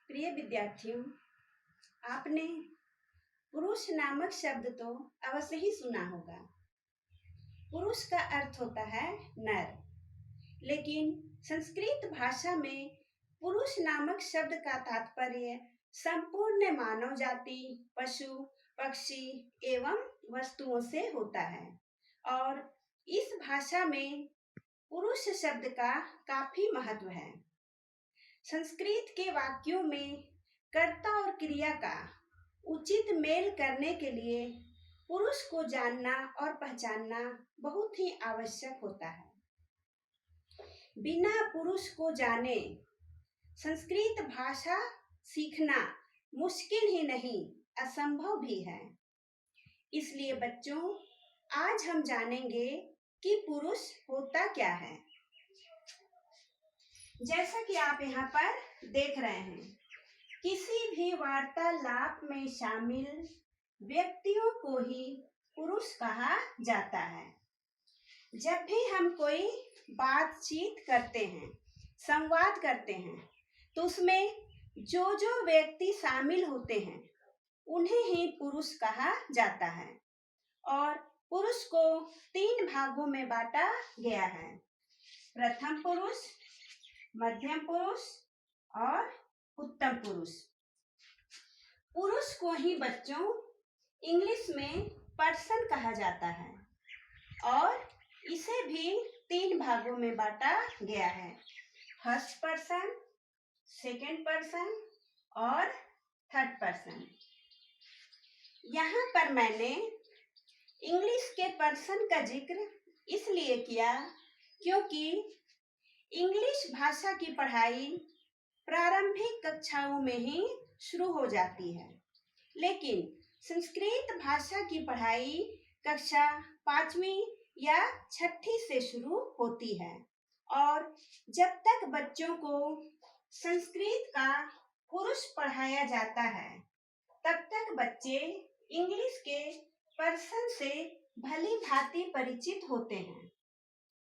प्रिय विद्यार्थियों, आपने पुरुष नामक शब्द तो अवश्य ही सुना होगा। पुरुष का अर्थ होता है नर, लेकिन संस्कृत भाषा में पुरुष नामक शब्द का तात्पर्य संपूर्ण मानव जाति, पशु, पक्षी एवं वस्तुओं से होता है और इस भाषा में पुरुष शब्द का काफी महत्व है। संस्कृत के वाक्यों में कर्ता और क्रिया का उचित मेल करने के लिए पुरुष को जानना और पहचानना बहुत ही आवश्यक होता है। बिना पुरुष को जाने संस्कृत भाषा सीखना मुश्किल ही नहीं, असंभव भी है। इसलिए बच्चों, आज हम जानेंगे कि पुरुष होता क्या है। जैसा कि आप यहाँ पर देख रहे हैं, किसी भी वार्तालाप में शामिल व्यक्तियों को ही पुरुष कहा जाता है। जब भी हम कोई बातचीत करते हैं, संवाद करते हैं, तो उसमें जो जो व्यक्ति शामिल होते हैं उन्हें ही पुरुष कहा जाता है और पुरुष को 3 भागों में बांटा गया है: प्रथम पुरुष, मध्यम पुरुष और उत्तम पुरुष। पुरुष को ही बच्चों इंग्लिश में पर्सन कहा जाता है और इसे भी 3 भागों में बांटा गया है: फर्स्ट पर्सन, सेकंड पर्सन और थर्ड पर्सन। यहाँ पर मैंने इंग्लिश के पर्सन का जिक्र इसलिए किया क्योंकि इंग्लिश भाषा की पढ़ाई प्रारंभिक कक्षाओं में ही शुरू हो जाती है, लेकिन संस्कृत भाषा की पढ़ाई कक्षा 5वीं या 6ठी से शुरू होती है और जब तक बच्चों को संस्कृत का पुरुष पढ़ाया जाता है, तब तक बच्चे इंग्लिश के पर्सन से भली भांति परिचित होते हैं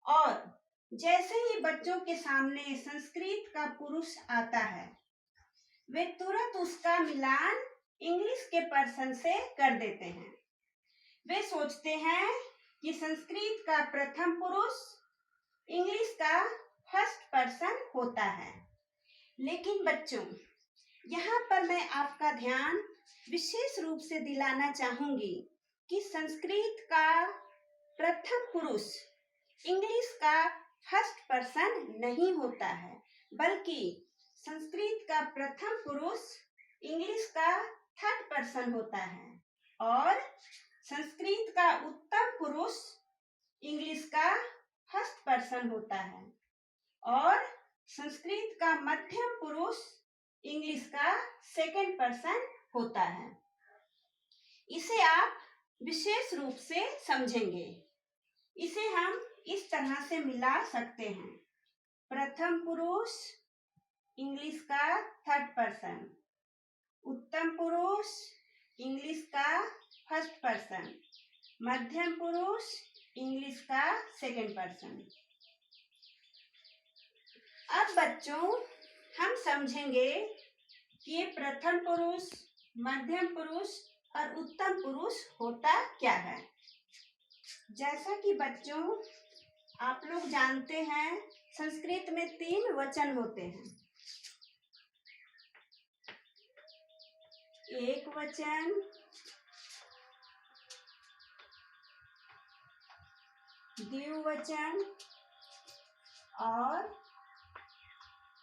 और जैसे ही बच्चों के सामने संस्कृत का पुरुष आता है, वे तुरंत उसका मिलान इंग्लिश के पर्सन से कर देते हैं। वे सोचते हैं कि संस्कृत का प्रथम पुरुष इंग्लिश का फर्स्ट पर्सन होता है। लेकिन बच्चों, यहाँ पर मैं आपका ध्यान विशेष रूप से दिलाना चाहूंगी कि संस्कृत का प्रथम पुरुष इंग्लिश का फर्स्ट पर्सन नहीं होता है, बल्कि संस्कृत का प्रथम पुरुष इंग्लिश का थर्ड पर्सन होता है और संस्कृत का उत्तम पुरुष इंग्लिश का फर्स्ट पर्सन होता है और संस्कृत का मध्यम पुरुष इंग्लिश का सेकंड पर्सन होता है। इसे आप विशेष रूप से समझेंगे। इसे हम इस तरह से मिला सकते हैं: प्रथम पुरुष इंग्लिश का थर्ड पर्सन, उत्तम पुरुष इंग्लिश का फर्स्ट पर्सन, मध्यम पुरुष इंग्लिश का सेकंड पर्सन। अब बच्चों, हम समझेंगे कि ये प्रथम पुरुष, मध्यम पुरुष और उत्तम पुरुष होता क्या है। जैसा कि बच्चों आप लोग जानते हैं, संस्कृत में 3 वचन होते हैं: एक वचन, द्विवचन और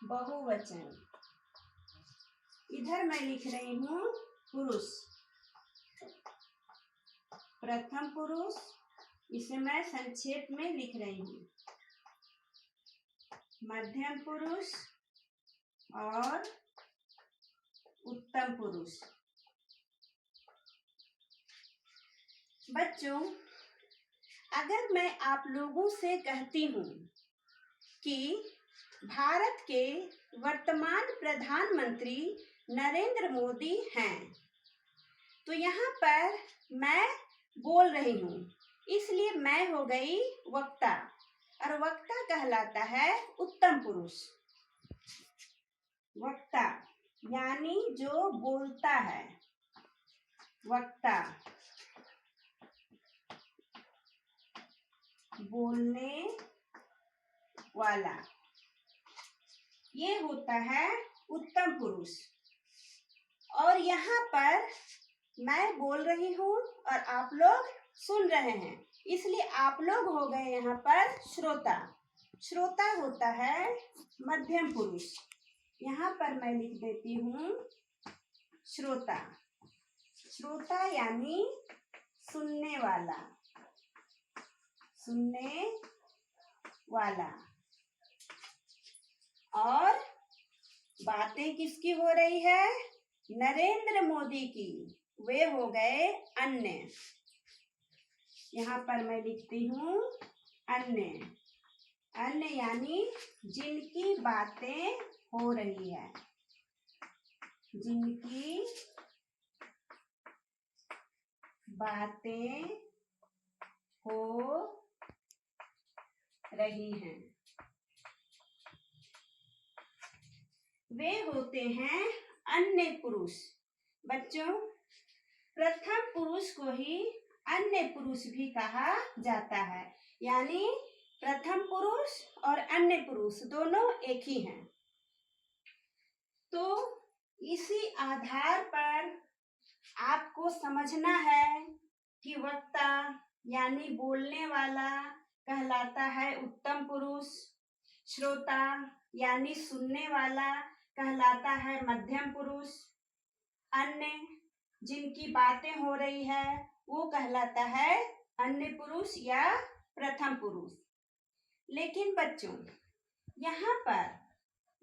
बहुवचन। इधर मैं लिख रही हूँ पुरुष, प्रथम पुरुष, इसे मैं संक्षेप में लिख रही हूँ, मध्यम पुरुष और उत्तम पुरुष। बच्चों, अगर मैं आप लोगों से कहती हूँ कि भारत के वर्तमान प्रधानमंत्री नरेंद्र मोदी हैं, तो यहाँ पर मैं बोल रही हूँ, इसलिए मैं हो गई वक्ता और वक्ता कहलाता है उत्तम पुरुष। वक्ता यानी जो बोलता है, वक्ता, बोलने वाला, ये होता है उत्तम पुरुष। और यहाँ पर मैं बोल रही हूँ और आप लोग सुन रहे हैं, इसलिए आप लोग हो गए यहाँ पर श्रोता। श्रोता होता है मध्यम पुरुष। यहाँ पर मैं लिख देती हूँ श्रोता। श्रोता यानी सुनने वाला, सुनने वाला। और बातें किसकी हो रही है? नरेंद्र मोदी की। वे हो गए अन्य। यहाँ पर मैं लिखती हूँ अन्य। अन्य यानी जिनकी बातें हो रही है, जिनकी बातें हो रही हैं, वे होते हैं अन्य पुरुष। बच्चों, प्रथम पुरुष को ही अन्य पुरुष भी कहा जाता है, यानी प्रथम पुरुष और अन्य पुरुष दोनों एक ही हैं। तो इसी आधार पर आपको समझना है कि वक्ता यानी बोलने वाला कहलाता है उत्तम पुरुष, श्रोता यानी सुनने वाला कहलाता है मध्यम पुरुष, अन्य जिनकी बातें हो रही है वो कहलाता है अन्य पुरुष या प्रथम पुरुष। लेकिन बच्चों, यहाँ पर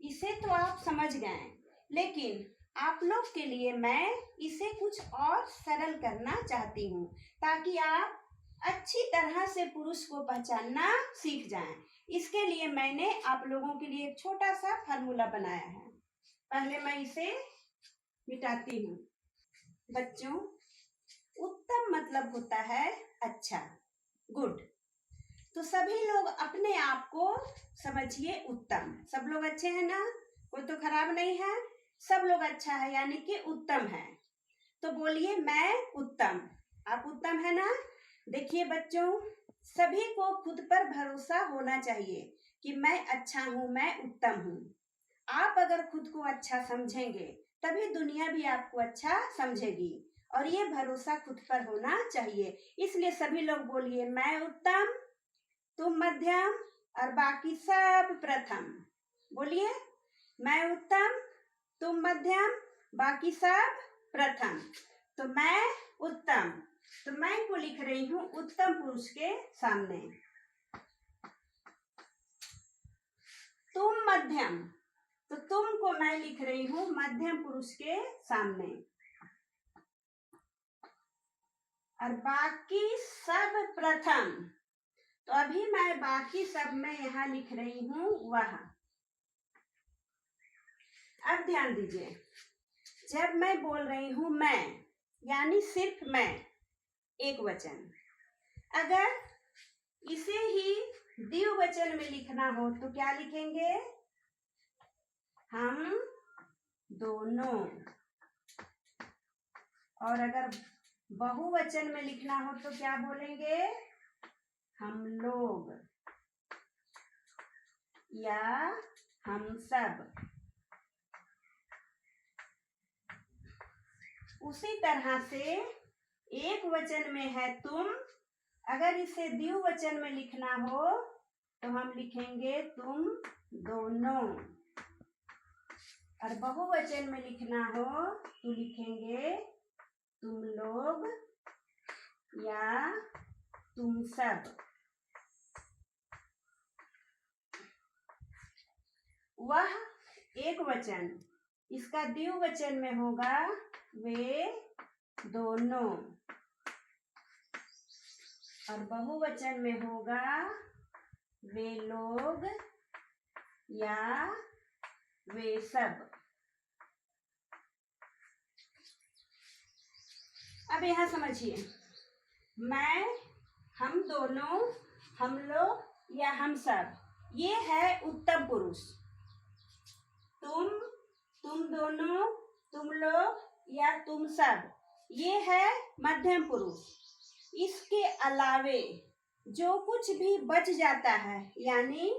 इसे तो आप समझ गए, लेकिन आप लोग के लिए मैं इसे कुछ और सरल करना चाहती हूँ ताकि आप अच्छी तरह से पुरुष को पहचानना सीख जाएं। इसके लिए मैंने आप लोगों के लिए एक छोटा सा फार्मूला बनाया है। पहले मैं इसे मिटाती हूँ। बच्चों, उत्तम मतलब होता है अच्छा, गुड। तो सभी लोग अपने आप को समझिए उत्तम। सब लोग अच्छे हैं ना? कोई तो खराब नहीं है, सब लोग अच्छा है यानी कि उत्तम है। तो बोलिए मैं उत्तम। आप उत्तम है ना? देखिए बच्चों, सभी को खुद पर भरोसा होना चाहिए कि मैं अच्छा हूँ, मैं उत्तम हूँ। आप अगर खुद को अच्छा समझेंगे तभी दुनिया भी आपको अच्छा समझेगी, और ये भरोसा खुद पर होना चाहिए। इसलिए सभी लोग बोलिए मैं उत्तम, तुम मध्यम और बाकी सब प्रथम। बोलिए मैं उत्तम, तुम मध्यम, बाकी सब प्रथम। तो मैं उत्तम, तो मैं को लिख रही हूँ उत्तम पुरुष के सामने। तुम मध्यम, तो तुम को मैं लिख रही हूँ मध्यम पुरुष के सामने। और बाकी सब प्रथम, तो अभी मैं बाकी सब में यहाँ लिख रही हूँ वह। अब ध्यान दीजिए, जब मैं बोल रही हूँ मैं यानी सिर्फ मैं, एक वचन, अगर इसे ही द्विवचन में लिखना हो तो क्या लिखेंगे? हम दोनों। और अगर बहुवचन में लिखना हो तो क्या बोलेंगे? हम लोग या हम सब। उसी तरह से एक वचन में है तुम, अगर इसे द्विवचन में लिखना हो तो हम लिखेंगे तुम दोनों। और बहुवचन में लिखना हो तो लिखेंगे तुम लोग या तुम सब। वह एक वचन, इसका द्विवचन में होगा वे दोनों, और बहुवचन में होगा वे लोग या वे सब। अब यहाँ समझिए, मैं, हम दोनों, हम लोग या हम सब, ये है उत्तम पुरुष। तुम दोनों दोनों, तुम लोग या तुम सब, ये है मध्यम पुरुष। इसके अलावे जो कुछ भी बच जाता है, यानी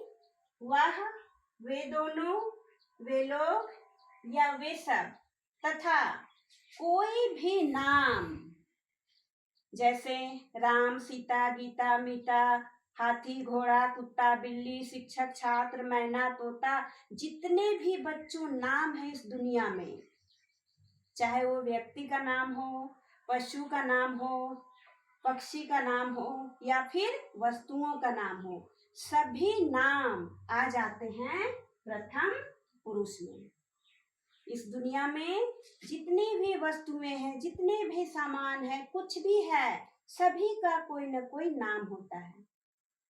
वह, वे दोनों, वे लोग या वे सब, तथा कोई भी नाम, जैसे राम, सीता, गीता, मीता, हाथी, घोड़ा, कुत्ता, बिल्ली, शिक्षक, छात्र, मैना, तोता, जितने भी बच्चों नाम है इस दुनिया में, चाहे वो व्यक्ति का नाम हो, पशु का नाम हो, पक्षी का नाम हो या फिर वस्तुओं का नाम हो, सभी नाम आ जाते हैं प्रथम पुरुष में। इस दुनिया में जितनी भी वस्तुएं हैं, जितने भी सामान है, कुछ भी है, सभी का कोई न कोई नाम होता है।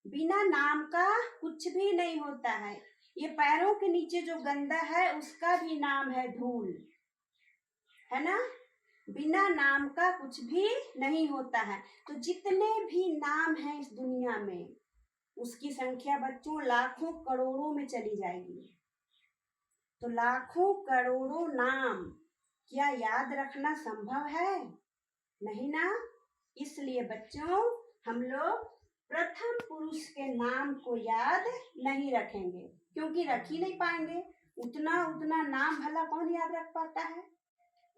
बिना नाम का कुछ भी नहीं होता है। ये पैरों के नीचे जो गंदा है उसका भी नाम है धूल, है ना। बिना नाम का कुछ भी नहीं होता है। तो जितने भी नाम हैं इस दुनिया में, उसकी संख्या बच्चों लाखों करोड़ों में चली जाएगी। तो लाखों करोड़ों नाम क्या याद रखना संभव है? नहीं ना। इसलिए बच्चों, हम लोग प्रथम पुरुष के नाम को याद नहीं रखेंगे, क्योंकि रख ही नहीं पाएंगे। उतना नाम भला कौन याद रख पाता है।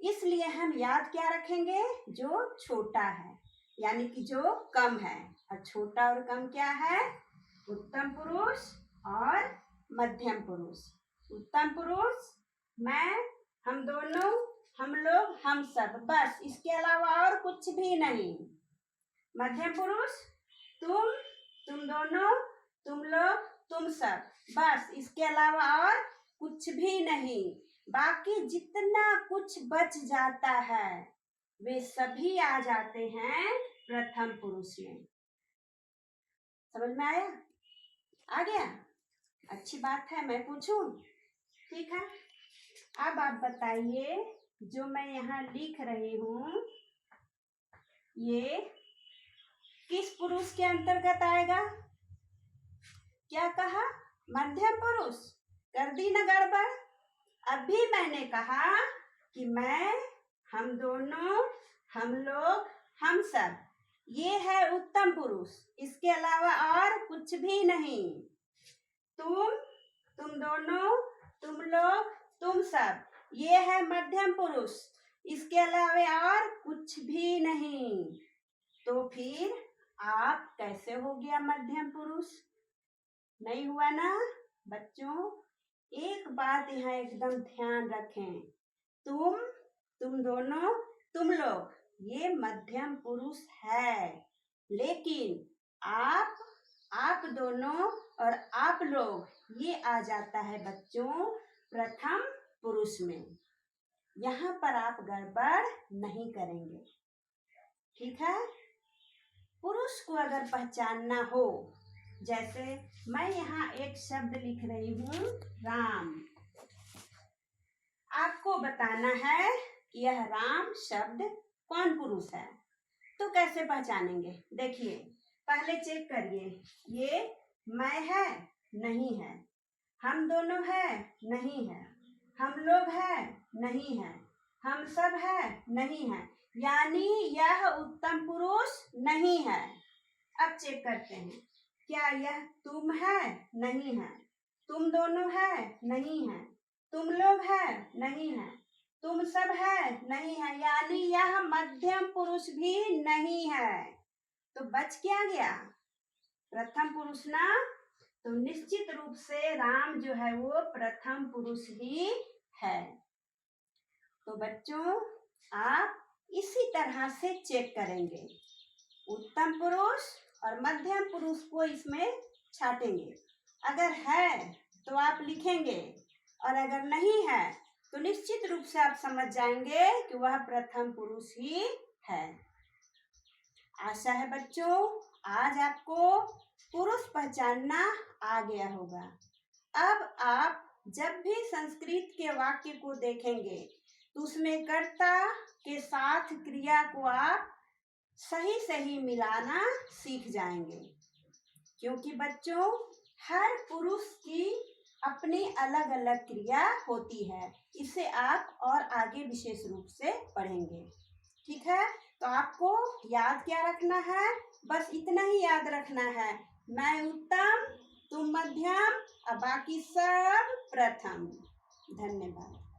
इसलिए हम याद क्या रखेंगे? जो छोटा है, यानी कि जो कम है। और छोटा और कम क्या है? उत्तम पुरुष और मध्यम पुरुष। उत्तम पुरुष मैं, हम दोनों, हम लोग, हम सब, बस। इसके अलावा और कुछ भी नहीं। मध्यम पुरुष तुम दोनों, तुम लोग, तुम सब, बस। इसके अलावा और कुछ भी नहीं। बाकी जितना कुछ बच जाता है वे सभी आ जाते हैं प्रथम पुरुष में। समझ में आया? आ गया? अच्छी बात है। मैं पूछूं? ठीक है। अब आप बताइए, जो मैं यहाँ लिख रही हूँ ये किस पुरुष के अंतर्गत आएगा? क्या कहा? मध्यम पुरुष। कर दी ना गड़बड़? अभी मैंने कहा कि मैं, हम दोनों, हम लोग, हम सब, ये है उत्तम पुरुष। इसके अलावा और कुछ भी नहीं। तुम दोनों, तुम लोग, तुम सब, ये है मध्यम पुरुष। इसके अलावा और कुछ भी नहीं। तो फिर आप कैसे हो गया मध्यम पुरुष? नहीं हुआ ना बच्चों। एक बात यहाँ एकदम ध्यान रखें, तुम दोनों, तुम लोग, ये मध्यम पुरुष है। लेकिन आप दोनों और आप लोग, ये आ जाता है बच्चों प्रथम पुरुष में। यहाँ पर आप गड़बड़ नहीं करेंगे, ठीक है। पुरुष को अगर पहचानना हो, जैसे मैं यहाँ एक शब्द लिख रही हूँ राम, आपको बताना है कि यह राम शब्द कौन पुरुष है। तो कैसे पहचानेंगे? देखिए, पहले चेक करिए, ये मैं है, नहीं है। हम दोनों है, नहीं है। हम लोग है, नहीं है। हम सब है, नहीं है। यानी यह उत्तम पुरुष नहीं है। अब चेक करते हैं, क्या यह तुम है? नहीं है। तुम दोनों है? नहीं है। तुम लोग है? नहीं है। तुम सब है? नहीं है। यानी यह मध्यम पुरुष भी नहीं है। तो बच क्या गया? प्रथम पुरुष ना। तो निश्चित रूप से राम जो है वो प्रथम पुरुष ही है। तो बच्चों, आप इसी तरह से चेक करेंगे। उत्तम पुरुष और मध्यम पुरुष को इसमें छाटेंगे। अगर है तो आप लिखेंगे, और अगर नहीं है तो निश्चित रूप से आप समझ जाएंगे कि वह प्रथम पुरुष ही है। आशा है बच्चों, आज आपको पुरुष पहचानना आ गया होगा। अब आप जब भी संस्कृत के वाक्य को देखेंगे तो उसमें कर्ता के साथ क्रिया को आप सही मिलाना सीख जाएंगे। क्योंकि बच्चों, हर पुरुष की अपनी अलग अलग क्रिया होती है। इसे आप और आगे विशेष रूप से पढ़ेंगे। ठीक है, तो आपको याद क्या रखना है? बस इतना ही याद रखना है, मैं उत्तम, तुम मध्यम और बाकी सब प्रथम। धन्यवाद।